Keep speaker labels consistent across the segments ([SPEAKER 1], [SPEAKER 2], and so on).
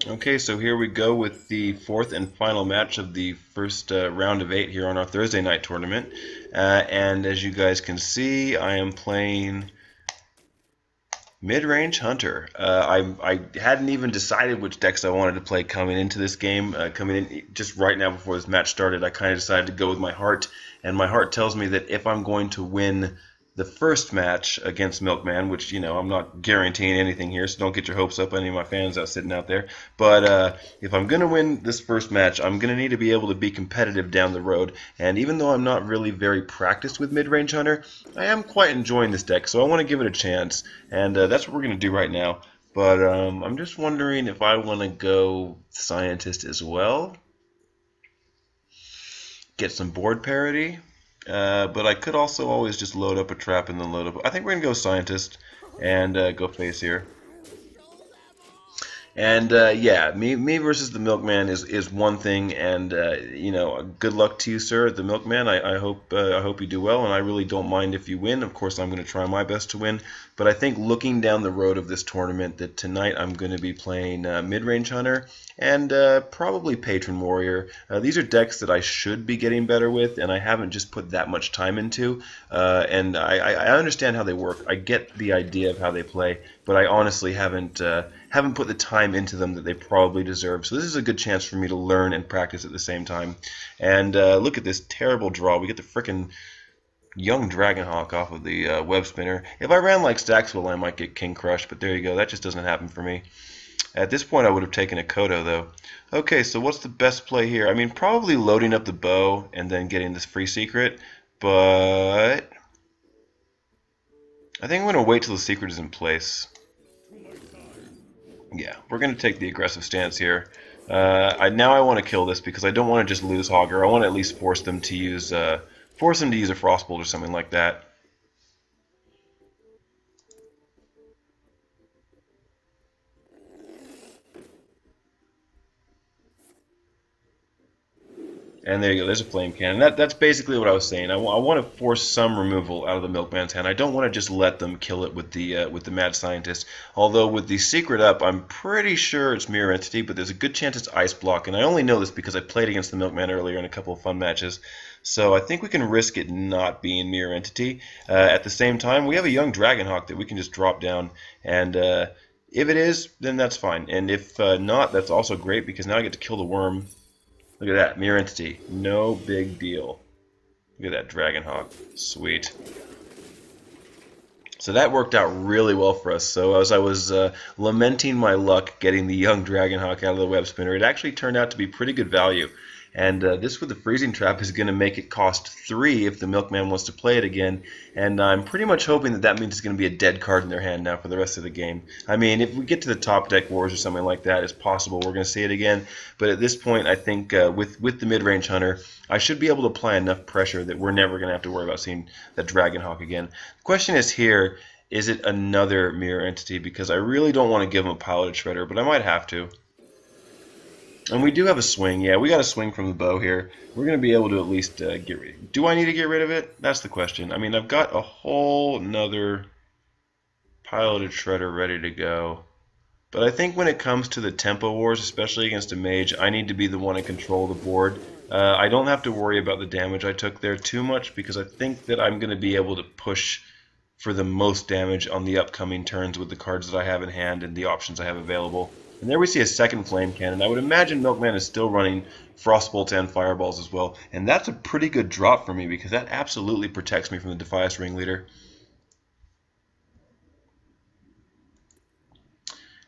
[SPEAKER 1] Okay, so here we go with the fourth and final match of the first round of 8 here on our Thursday night tournament. And as you guys can see, I am playing Mid-Range Hunter. I hadn't even decided which decks I wanted to play coming into this game. Coming in just right now before this match started, I kind of decided to go with my heart. And my heart tells me that if I'm going to win the first match against Milkman, which, I'm not guaranteeing anything here, so don't get your hopes up, any of my fans out sitting out there. But if I'm going to win this first match, I'm going to need to be able to be competitive down the road. And even though I'm not really very practiced with Mid-Range Hunter, I am quite enjoying this deck, so I want to give it a chance. And that's what we're going to do right now. But I'm just wondering if I want to go Scientist as well. Get some board parity. But I could also always just load up a trap and then load up. I think we're going to go Scientist and go face here. And yeah, me versus the Milkman is one thing, and good luck to you, sir, the Milkman. I hope you do well, and I really don't mind if you win. Of course, I'm going to try my best to win, but I think looking down the road of this tournament, that tonight I'm going to be playing Mid-Range Hunter and probably Patron Warrior. These are decks that I should be getting better with, and I haven't just put that much time into. And I understand how they work. I get the idea of how they play, but I honestly haven't put the time into them that they probably deserve. So this is a good chance for me to learn and practice at the same time. And look at this terrible draw. We get the frickin' young Dragonhawk off of the web spinner. If I ran like Staxwell, I might get King Crush, but there you go. That just doesn't happen for me. At this point, I would have taken a Kodo, though. Okay, so what's the best play here? I mean, probably loading up the bow and then getting this free secret, but I think I'm going to wait till the secret is in place. Yeah, we're going to take the aggressive stance here. Now I want to kill this because I don't want to just lose Hogger. I want to at least force them to use a Frostbolt or something like that. And there you go, there's a flame cannon. That's basically what I was saying. I want to force some removal out of the Milkman's hand. I don't want to just let them kill it with the Mad Scientist. Although with the secret up, I'm pretty sure it's Mirror Entity, but there's a good chance it's Ice Block. And I only know this because I played against the Milkman earlier in a couple of fun matches. So I think we can risk it not being Mirror Entity. At the same time, we have a young Dragonhawk that we can just drop down. And if it is, then that's fine. And if not, that's also great because now I get to kill the worm. Look at that, Mirror Entity. No big deal. Look at that Dragonhawk. Sweet. So that worked out really well for us. So as I was lamenting my luck getting the young Dragonhawk out of the web spinner, it actually turned out to be pretty good value. And this with the freezing trap is going to make it cost 3 if the Milkman wants to play it again. And I'm pretty much hoping that that means it's going to be a dead card in their hand now for the rest of the game. I mean, if we get to the top deck wars or something like that, it's possible we're going to see it again. But at this point, I think with the mid-range hunter, I should be able to apply enough pressure that we're never going to have to worry about seeing that Dragonhawk again. The question is here, is it another mirror entity? Because I really don't want to give him a piloted shredder, but I might have to. And we do have a swing. Yeah, we got a swing from the bow here. We're going to be able to at least get rid. Do I need to get rid of it? That's the question. I mean, I've got a whole nother piloted shredder ready to go. But I think when it comes to the tempo wars, especially against a mage, I need to be the one to control the board. I don't have to worry about the damage I took there too much because I think that I'm going to be able to push for the most damage on the upcoming turns with the cards that I have in hand and the options I have available. And there we see a second flame cannon. I would imagine Milkman is still running Frostbolts and Fireballs as well. And that's a pretty good drop for me because that absolutely protects me from the Defias Ringleader.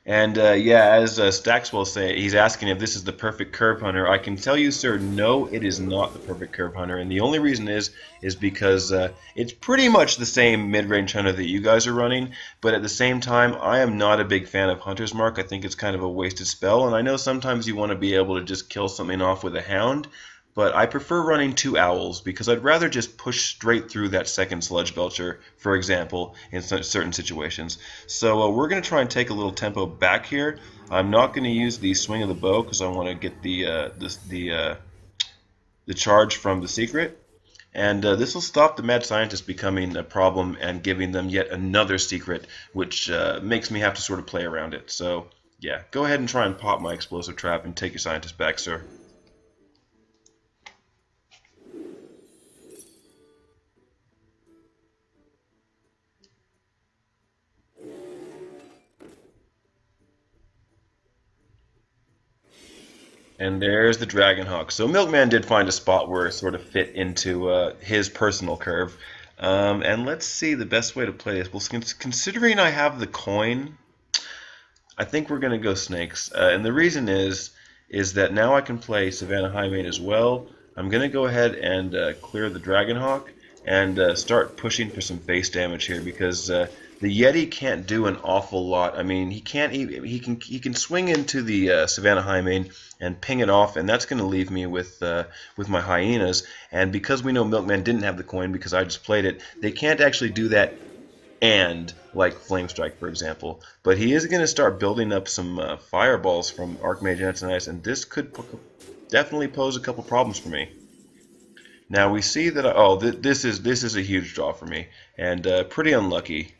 [SPEAKER 1] And yeah, as Staxwell say, he's asking if this is the perfect curve hunter. I can tell you, sir, no, it is not the perfect curve hunter. And the only reason is because it's pretty much the same mid-range hunter that you guys are running. But at the same time, I am not a big fan of Hunter's Mark. I think it's kind of a wasted spell. And I know sometimes you want to be able to just kill something off with a hound. But I prefer running 2 owls because I'd rather just push straight through that second Sludge Belcher, for example, in certain situations. So we're going to try and take a little tempo back here. I'm not going to use the swing of the bow because I want to get the charge from the secret. And this will stop the Mad Scientist becoming a problem and giving them yet another secret, which makes me have to sort of play around it. So Yeah, go ahead and try and pop my explosive trap and take your scientist back, sir. And there's the Dragonhawk. So Milkman did find a spot where it sort of fit into his personal curve. And let's see the best way to play this. Well, considering I have the coin, I think we're going to go snakes. And the reason is that now I can play Savannah Highmane as well. I'm going to go ahead and clear the Dragonhawk and start pushing for some face damage here because the Yeti can't do an awful lot. I mean, he can't even, he can swing into the Savannah Highmane and ping it off, and that's going to leave me with my hyenas. And because we know Milkman didn't have the coin because I just played it, they can't actually do that and like Flame Strike, for example. But he is going to start building up some fireballs from Archmage Antonius, and this could definitely pose a couple problems for me. Now we see that this is a huge draw for me, and pretty unlucky.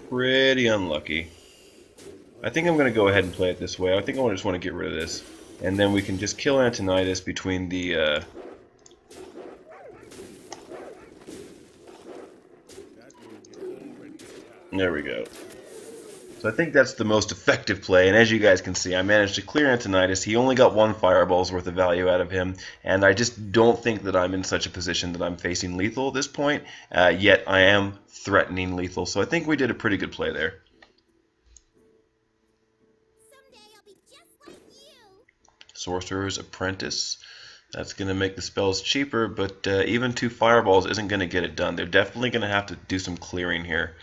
[SPEAKER 1] Pretty unlucky. I think I'm going to go ahead and play it this way. I think I just want to get rid of this, and then we can just kill Antonius between the. There we go. So I think that's the most effective play, and as you guys can see, I managed to clear Antonius. He only got one fireball's worth of value out of him, and I just don't think that I'm in such a position that I'm facing lethal at this point, yet I am threatening lethal, so I think we did a pretty good play there. Sorcerer's Apprentice. That's going to make the spells cheaper, but even 2 fireballs isn't going to get it done. They're definitely going to have to do some clearing here.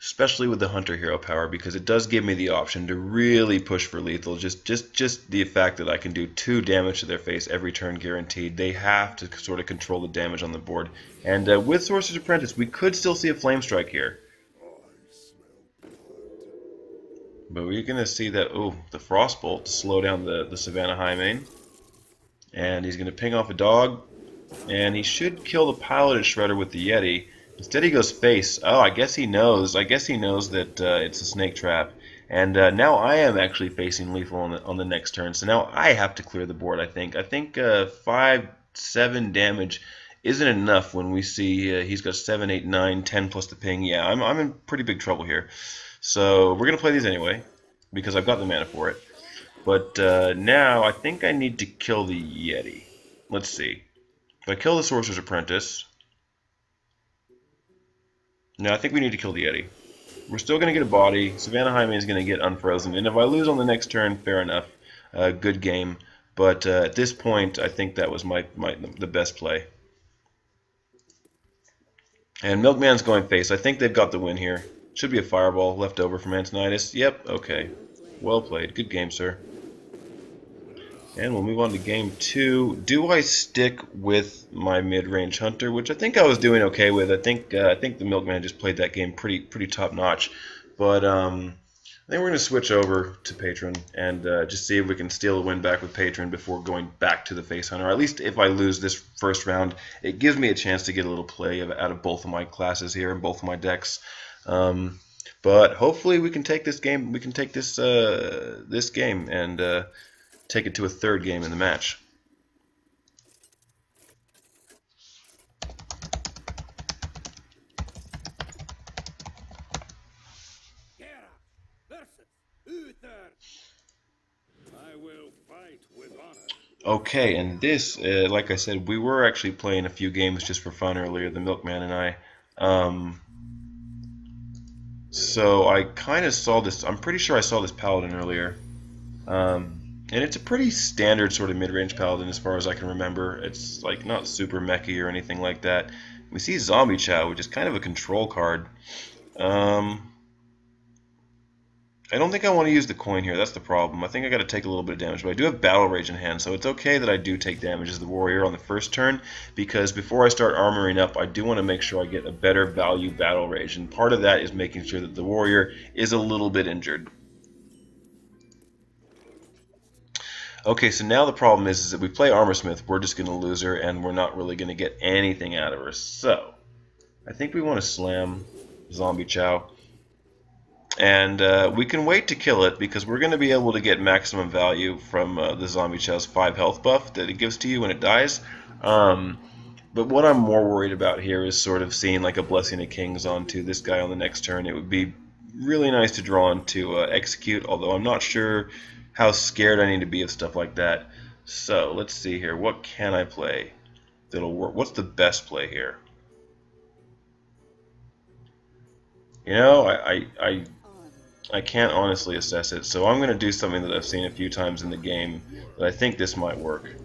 [SPEAKER 1] Especially with the Hunter Hero power, because it does give me the option to really push for lethal. Just the fact that I can do 2 damage to their face every turn guaranteed. They have to sort of control the damage on the board. And with Sorcerer's Apprentice, we could still see a Flame Strike here. But we're going to see that, the Frostbolt to slow down the Savannah Highmane. And he's going to ping off a dog. And he should kill the Piloted Shredder with the Yeti. Instead he goes face. Oh, I guess he knows. I guess he knows that it's a snake trap. And now I am actually facing lethal on the next turn. So now I have to clear the board, I think. I think 5, 7 damage isn't enough when we see he's got 7, 8, 9, 10 plus the ping. Yeah, I'm in pretty big trouble here. So we're going to play these anyway, because I've got the mana for it. But now I think I need to kill the Yeti. Let's see. If I kill the Sorcerer's Apprentice... No, I think we need to kill the Yeti. We're still going to get a body. Savannah Highmane is going to get unfrozen. And if I lose on the next turn, fair enough. Good game. But at this point, I think that was the best play. And Milkman's going face. I think they've got the win here. Should be a fireball left over from Antonius. Yep, okay. Well played. Good game, sir. And we'll move on to game 2. Do I stick with my mid-range hunter, which I think I was doing okay with. I think the Milkman just played that game pretty top notch. But I think we're going to switch over to Patron and just see if we can steal a win back with Patron before going back to the face hunter. Or at least if I lose this first round, it gives me a chance to get a little play out of both of my classes here and both of my decks. But hopefully we can take this game. We can take this game and take it to a third game in the match. Okay, and this, like I said, we were actually playing a few games just for fun earlier, the Milkman and I. So I kind of saw this. I'm pretty sure I saw this Paladin earlier. And it's a pretty standard sort of mid-range Paladin as far as I can remember. It's like not super mechy or anything like that. We see Zombie Chow, which is kind of a control card. I don't think I want to use the coin here. That's the problem. I think I got to take a little bit of damage, but I do have Battle Rage in hand, so it's okay that I do take damage as the warrior on the first turn, because before I start armoring up, I do want to make sure I get a better value Battle Rage, and part of that is making sure that the warrior is a little bit injured. Okay, so now the problem is that we play Armorsmith, we're just going to lose her, and we're not really going to get anything out of her. So, I think we want to slam Zombie Chow. And we can wait to kill it because we're going to be able to get maximum value from the Zombie Chow's 5 health buff that it gives to you when it dies. Um, but what I'm more worried about here is sort of seeing like a Blessing of Kings onto this guy on the next turn. It would be really nice to draw onto Execute, although I'm not sure how scared I need to be of stuff like that. So let's see here. What can I play that'll work? What's the best play here? You know, I can't honestly assess it, so I'm going to do something that I've seen a few times in the game that I think this might work.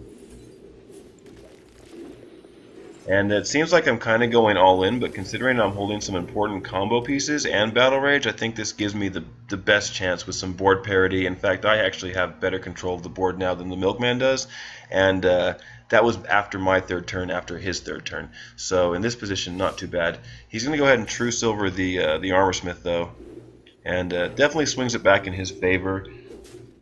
[SPEAKER 1] And it seems like I'm kind of going all in, but considering I'm holding some important combo pieces and Battle Rage, I think this gives me the best chance with some board parity. In fact, I actually have better control of the board now than the Milkman does, and that was after my third turn, after his third turn. So in this position, not too bad. He's going to go ahead and True Silver the Armor Smith, though, and definitely swings it back in his favor.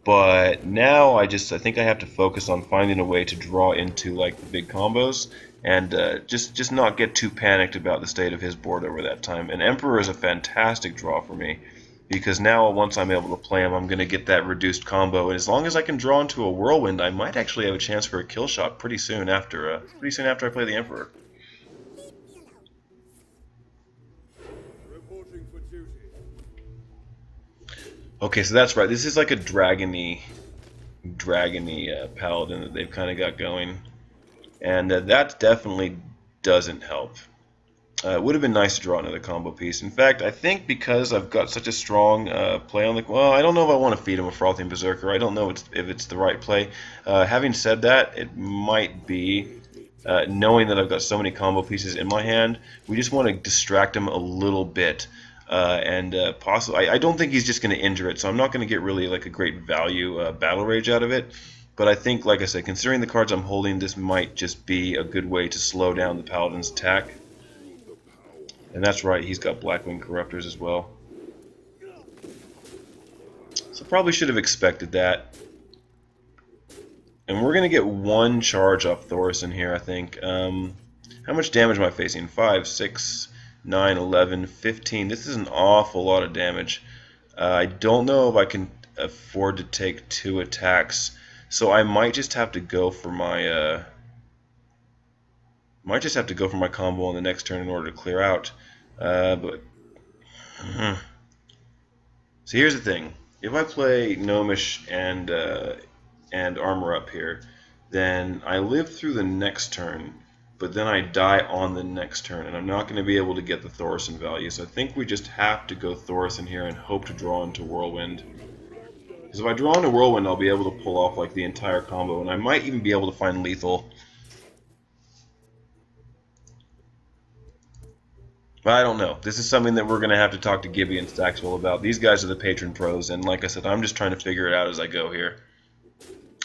[SPEAKER 1] But now I think I have to focus on finding a way to draw into like the big combos and just not get too panicked about the state of his board over that time. And Emperor is a fantastic draw for me because now once I'm able to play him, I'm going to get that reduced combo. And as long as I can draw into a Whirlwind, I might actually have a chance for a kill shot pretty soon after I play the Emperor. Okay, so that's right. This is like a dragony paladin that they've kind of got going, and that definitely doesn't help. It would have been nice to draw another combo piece. In fact, I think because I've got such a strong play on the... Well, I don't know if I want to feed him a Frothing Berserker. I don't know if it's the right play. Having said that, it might be, knowing that I've got so many combo pieces in my hand, we just want to distract him a little bit. And possibly, I don't think he's just going to injure it, so I'm not going to get really like a great value Battle Rage out of it. But I think, like I said, considering the cards I'm holding, this might just be a good way to slow down the Paladin's attack. And that's right, he's got Blackwing Corruptors as well. So probably should have expected that. And we're going to get one charge off Thorson here, I think. How much damage am I facing? 5, 6... 9, 11, 15. This is an awful lot of damage. I don't know if I can afford to take 2 attacks, so I might just have to go for my combo on the next turn in order to clear out. So here's the thing: if I play Gnomish and Armor Up here, then I live through the next turn. But then I die on the next turn, and I'm not going to be able to get the Thorson value. So I think we just have to go Thorson here and hope to draw into Whirlwind. Because if I draw into Whirlwind, I'll be able to pull off like the entire combo, and I might even be able to find lethal. But I don't know. This is something that we're going to have to talk to Gibby and Staxwell about. These guys are the patron pros, and like I said, I'm just trying to figure it out as I go here.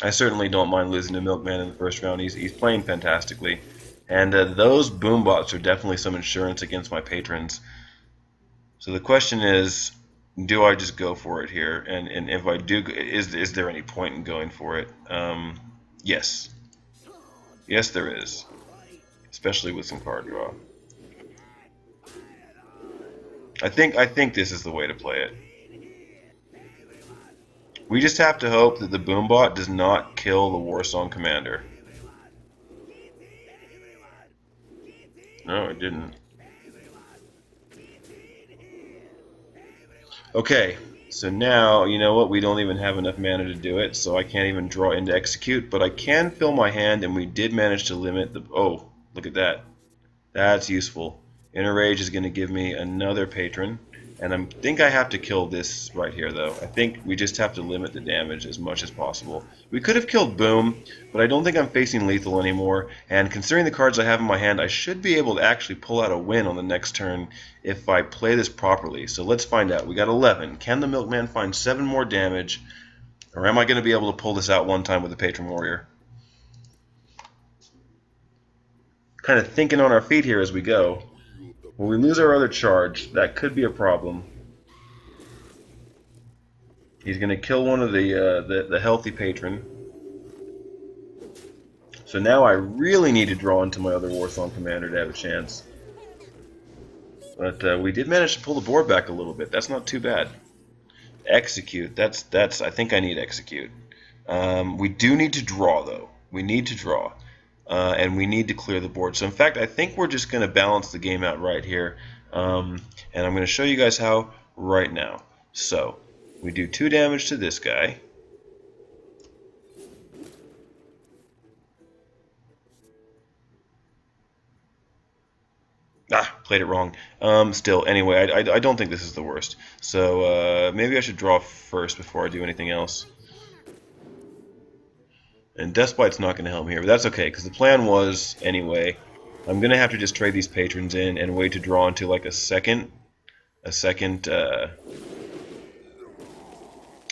[SPEAKER 1] I certainly don't mind losing to Milkman in the first round. He's playing fantastically. And those boombots are definitely some insurance against my patrons. So the question is, do I just go for it here? And if I do, is there any point in going for it? Yes. Yes, there is. Especially with some card draw. I think this is the way to play it. We just have to hope that the boombot does not kill the Warsong Commander. No, it didn't. Okay, so now, you know what, we don't even have enough mana to do it, so I can't even draw into Execute, but I can fill my hand, and we did manage to limit the... Oh, look at that. That's useful. Inner Rage is going to give me another patron, and I think I have to kill this right here, though. I think we just have to limit the damage as much as possible. We could have killed Boom, but I don't think I'm facing lethal anymore, and considering the cards I have in my hand, I should be able to actually pull out a win on the next turn if I play this properly. So let's find out. We got 11. Can the Milkman find 7 more damage, or am I going to be able to pull this out one time with the Patron Warrior? Kind of thinking on our feet here as we go. When we lose our other charge, that could be a problem. He's going to kill one of the healthy patron. So now I really need to draw into my other Warsong Commander to have a chance. But we did manage to pull the board back a little bit. That's not too bad. Execute. That's. I think I need execute. We do need to draw though. We need to draw, and we need to clear the board. So in fact, I think we're just going to balance the game out right here, and I'm going to show you guys how right now. So we do 2 damage to this guy. Played it wrong. Still, anyway, I don't think this is the worst. So maybe I should draw first before I do anything else. And Deathbite's not going to help me here, but that's okay, because the plan was, anyway, I'm going to have to just trade these patrons in and wait to draw into like a second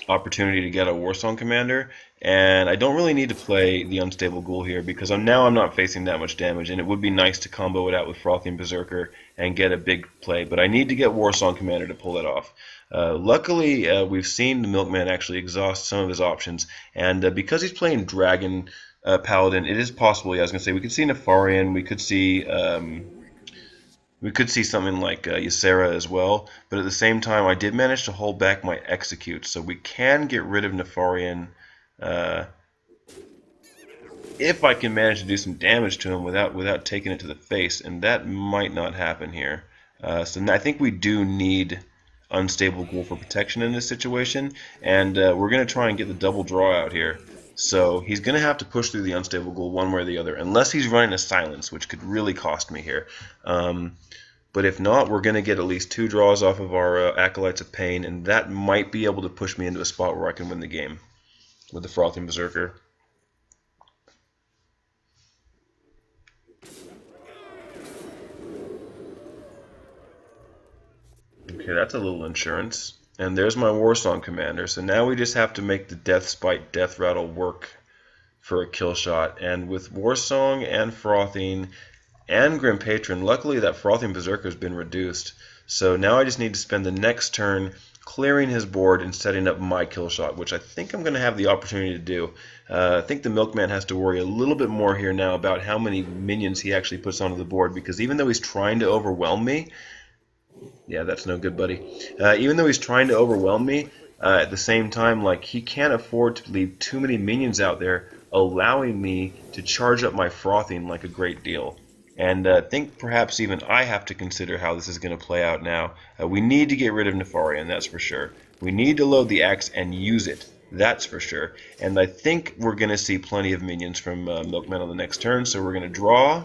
[SPEAKER 1] opportunity to get a Warsong Commander, and I don't really need to play the Unstable Ghoul here because I'm not facing that much damage, and it would be nice to combo it out with Frothian Berserker and get a big play, but I need to get Warsong Commander to pull that off. Luckily, we've seen the Milkman actually exhaust some of his options, and because he's playing Dragon Paladin, it is possible, I was going to say, we could see Nefarian, we could see something like Ysera as well, but at the same time, I did manage to hold back my execute, so we can get rid of Nefarian if I can manage to do some damage to him without taking it to the face, and that might not happen here. So I think we do need Unstable Ghoul for protection in this situation, and we're going to try and get the double draw out here. So he's going to have to push through the Unstable Ghoul one way or the other, unless he's running a Silence, which could really cost me here. But if not, we're going to get at least 2 draws off of our Acolytes of Pain, and that might be able to push me into a spot where I can win the game with the Frothian Berserker. Okay, that's a little insurance. And there's my Warsong Commander. So now we just have to make the Deathspite Death Rattle work for a kill shot. And with Warsong and Frothing and Grim Patron, luckily that Frothian Berserker has been reduced. So now I just need to spend the next turn clearing his board and setting up my kill shot, which I think I'm going to have the opportunity to do. I think the Milkman has to worry a little bit more here now about how many minions he actually puts onto the board, because even though he's trying to overwhelm me, yeah, that's no good, buddy. Even though he's trying to overwhelm me, at the same time, like, he can't afford to leave too many minions out there, allowing me to charge up my Frothing like a great deal. And I think perhaps even I have to consider how this is going to play out now. We need to get rid of Nefarian, that's for sure. We need to load the axe and use it, that's for sure. And I think we're going to see plenty of minions from Milkman on the next turn, so we're going to draw.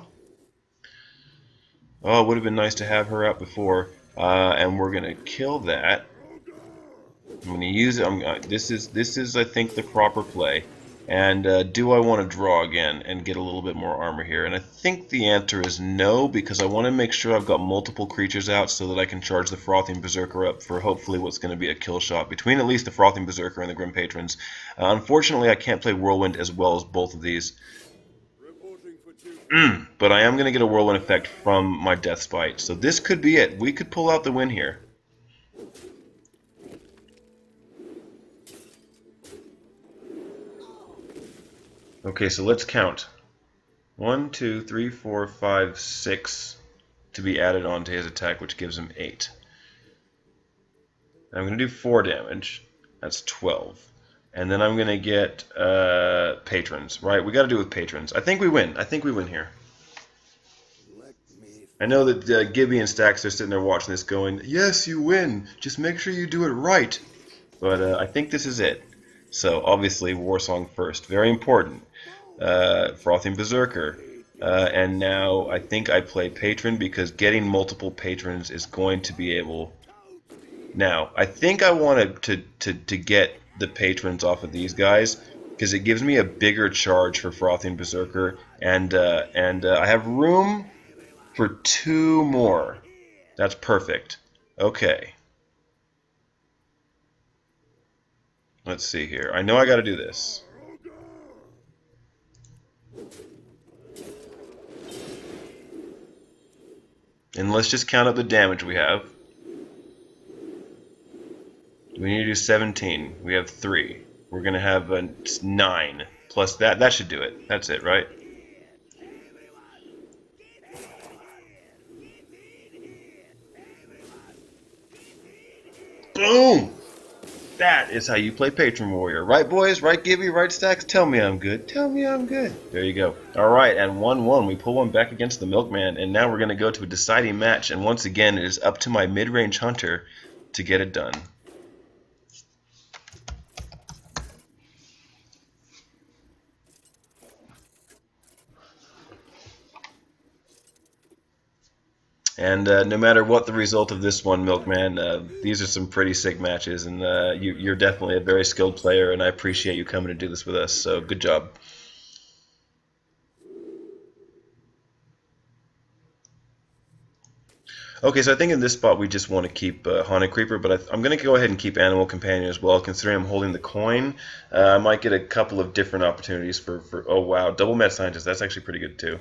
[SPEAKER 1] Oh, it would have been nice to have her out before. And we're going to kill that. I'm going to use it. This is, I think, the proper play. And do I want to draw again and get a little bit more armor here? And I think the answer is no, because I want to make sure I've got multiple creatures out so that I can charge the Frothian Berserker up for hopefully what's going to be a kill shot between at least the Frothian Berserker and the Grim Patrons. Unfortunately, I can't play Whirlwind as well as both of these. But I am going to get a Whirlwind effect from my Deathspite. So this could be it. We could pull out the win here. Okay, so let's count. 1, 2, 3, 4, 5, 6 to be added on to his attack, which gives him 8. I'm going to do 4 damage. That's 12. And then I'm going to get patrons, right? We got to do it with patrons. I think we win. I think we win here. I know that Gibby and Stax are sitting there watching this going, yes, you win. Just make sure you do it right. But I think this is it. So obviously Warsong first. Very important. Frothian Berserker. And now I think I play Patron because getting multiple patrons is going to be able... Now, I think I wanted to get the patrons off of these guys because it gives me a bigger charge for Frothian Berserker, and I have room for 2 more. That's perfect. Okay. Let's see here. I know I got to do this. And let's just count up the damage we have. We need to do 17. We have 3. We're going to have 9. Plus that. That should do it. That's it, right? Boom! That is how you play Patron Warrior. Right, boys? Right, Gibby? Right, Stacks? Tell me I'm good. Tell me I'm good. There you go. All right, and 1-1. We pull one back against the Milkman, and now we're going to go to a deciding match. And once again, it is up to my mid-range hunter to get it done. And no matter what the result of this one, Milkman, these are some pretty sick matches, and you're definitely a very skilled player, and I appreciate you coming to do this with us, so good job. Okay, so I think in this spot we just want to keep Haunted Creeper, but I'm going to go ahead and keep Animal Companion as well, considering I'm holding the coin. I might get a couple of different opportunities for oh wow, Double Mad Scientist, that's actually pretty good too.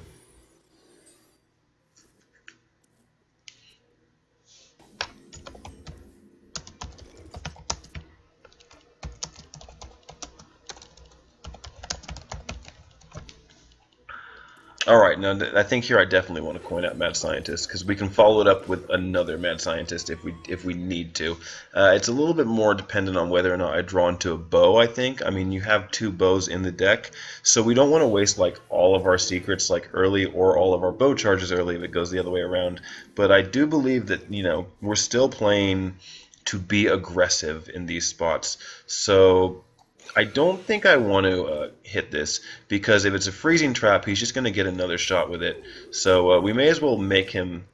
[SPEAKER 1] All right, now I think here I definitely want to coin out Mad Scientist because we can follow it up with another Mad Scientist if we need to. It's a little bit more dependent on whether or not I draw into a bow. I think. I mean, you have two bows in the deck, so we don't want to waste like all of our secrets like early or all of our bow charges early if it goes the other way around. But I do believe that we're still playing to be aggressive in these spots, so I don't think I want to hit this because if it's a freezing trap, he's just going to get another shot with it. So we may as well make him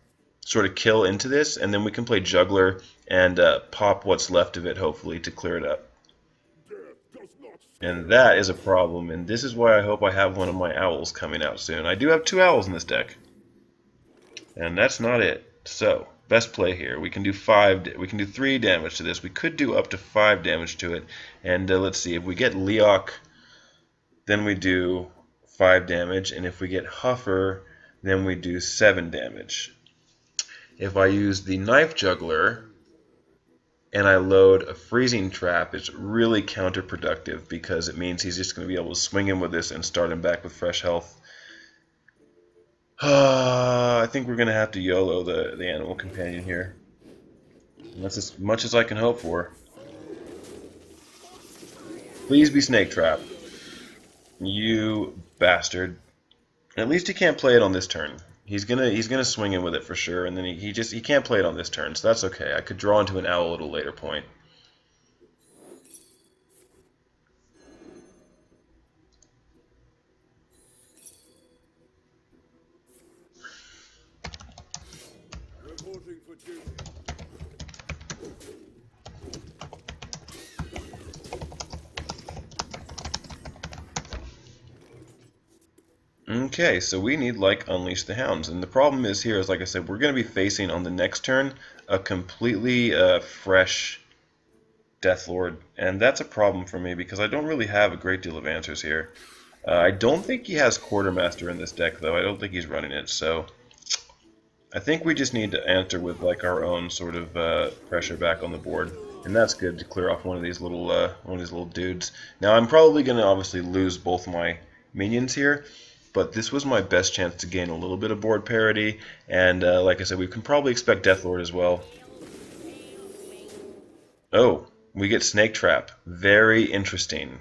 [SPEAKER 1] sort of kill into this, and then we can play juggler and pop what's left of it, hopefully, to clear it up. And that is a problem, and this is why I hope I have one of my owls coming out soon. I do have two owls in this deck, and that's not it. So best play here. We can do 3 damage to this. We could do up to 5 damage to it. And let's see, if we get Leok, then we do 5 damage. And if we get Huffer, then we do 7 damage. If I use the Knife Juggler and I load a Freezing Trap, it's really counterproductive because it means he's just going to be able to swing him with this and start him back with fresh health. I think we're going to have to YOLO the Animal Companion here. And that's as much as I can hope for. Please be Snake Trap. You bastard. At least he can't play it on this turn. He's gonna swing in with it for sure, and then he can't play it on this turn, so that's okay. I could draw into an owl at a later point. Okay, so we need like Unleash the Hounds, and the problem is here is, like I said, we're going to be facing on the next turn a completely fresh Deathlord, and that's a problem for me because I don't really have a great deal of answers here. I don't think he has Quartermaster in this deck though. I don't think he's running it, so I think we just need to answer with like our own sort of pressure back on the board, and that's good to clear off one of these little dudes. Now I'm probably going to obviously lose both my minions here, but this was my best chance to gain a little bit of board parity, and like I said, we can probably expect Deathlord as well. Oh, we get Snake Trap. Very interesting.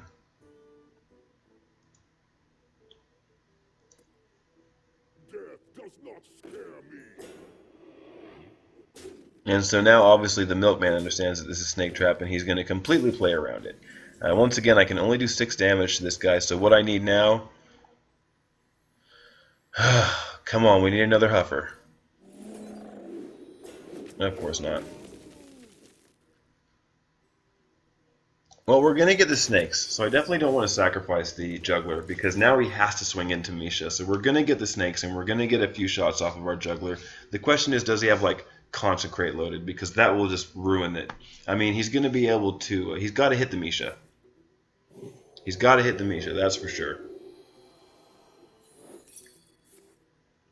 [SPEAKER 1] And so now obviously the Milkman understands that this is Snake Trap, and he's going to completely play around it. Once again, I can only do 6 damage to this guy, so what I need now... Come on, we need another Huffer. Of course not. Well, we're going to get the snakes, so I definitely don't want to sacrifice the juggler, because now he has to swing into Misha. So we're going to get the snakes, and we're going to get a few shots off of our juggler. The question is, does he have, like, Consecrate loaded? Because that will just ruin it. I mean, he's going to be able to... he's got to hit the Misha. He's got to hit the Misha, that's for sure.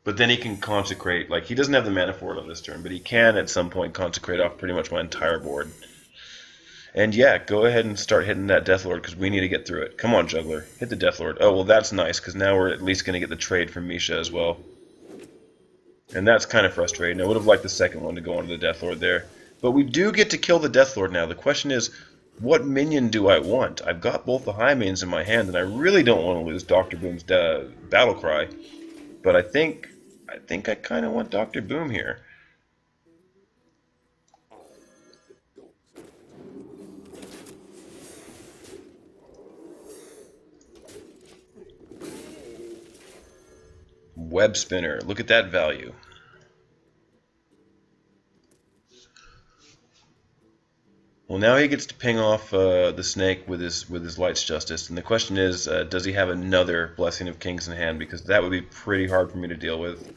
[SPEAKER 1] But then he can Consecrate. Like, he doesn't have the mana for it on this turn, but he can at some point Consecrate off pretty much my entire board. And yeah, go ahead and start hitting that Deathlord because we need to get through it. Come on, Juggler. Hit the Deathlord. Oh, well, that's nice because now we're at least going to get the trade from Misha as well. And that's kind of frustrating. I would have liked the second one to go onto the Deathlord there. But we do get to kill the Deathlord now. The question is, what minion do I want? I've got both the high mains in my hand, and I really don't want to lose Dr. Boom's battle cry. But I think I kind of want Dr. Boom here. Web spinner. Look at that value. Well, now he gets to ping off the snake with his Light's Justice, and the question is, does he have another Blessing of Kings in hand? Because that would be pretty hard for me to deal with.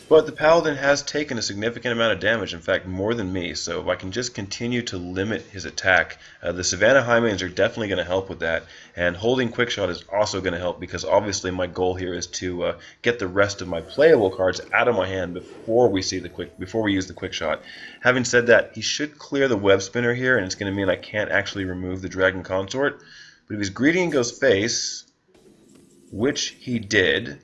[SPEAKER 1] But the Paladin has taken a significant amount of damage, in fact more than me, so if I can just continue to limit his attack, the Savannah Highmains are definitely going to help with that, and holding Quickshot is also going to help because obviously my goal here is to get the rest of my playable cards out of my hand before we use the Quickshot. Having said that, he should clear the Web Spinner here, and it's going to mean I can't actually remove the Dragon Consort, but if he's greedy and goes face, which he did.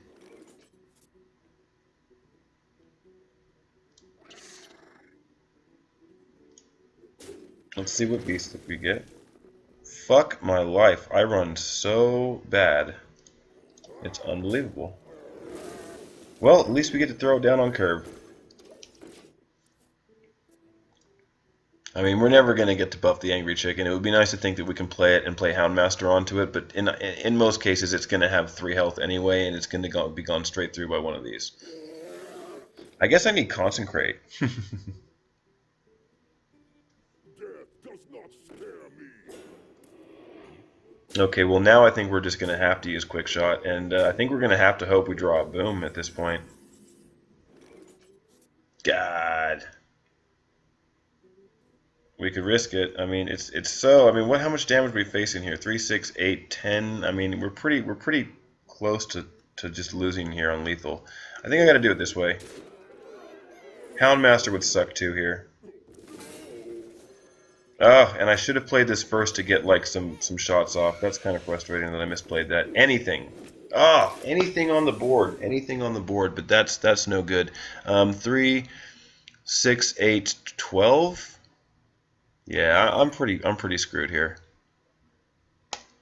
[SPEAKER 1] Let's see what beast we get. Fuck my life. I run so bad. It's unbelievable. Well, at least we get to throw it down on curve. I mean, we're never going to get to buff the Angry Chicken. It would be nice to think that we can play it and play Houndmaster onto it, but in most cases it's going to have 3 health anyway, and it's going to be gone straight through by one of these. I guess I need Consecrate. Okay, well now I think we're just going to have to use Quickshot, and I think we're going to have to hope we draw a Boom at this point. God. We could risk it. I mean, it's so. I mean, how much damage are we facing here? 3, 6, 8, 10. I mean, we're pretty close to just losing here on lethal. I think I got to do it this way. Houndmaster would suck too here. Oh, and I should have played this first to get like some shots off. That's kind of frustrating that I misplayed that. Anything. Ah, anything on the board. Anything on the board, but that's no good. 3, 6, 8, 12. Yeah, I'm pretty screwed here.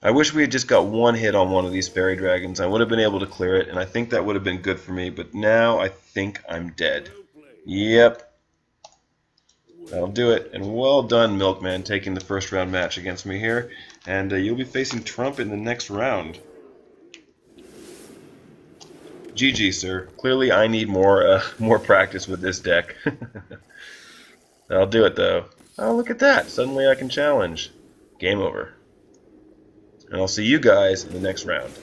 [SPEAKER 1] I wish we had just got one hit on one of these fairy dragons. I would have been able to clear it, and I think that would have been good for me, but now I think I'm dead. Yep. That'll do it. And well done, Milkman, taking the first round match against me here. And you'll be facing Trump in the next round. GG, sir. Clearly I need more practice with this deck. That'll do it, though. Oh, look at that. Suddenly I can challenge. Game over. And I'll see you guys in the next round.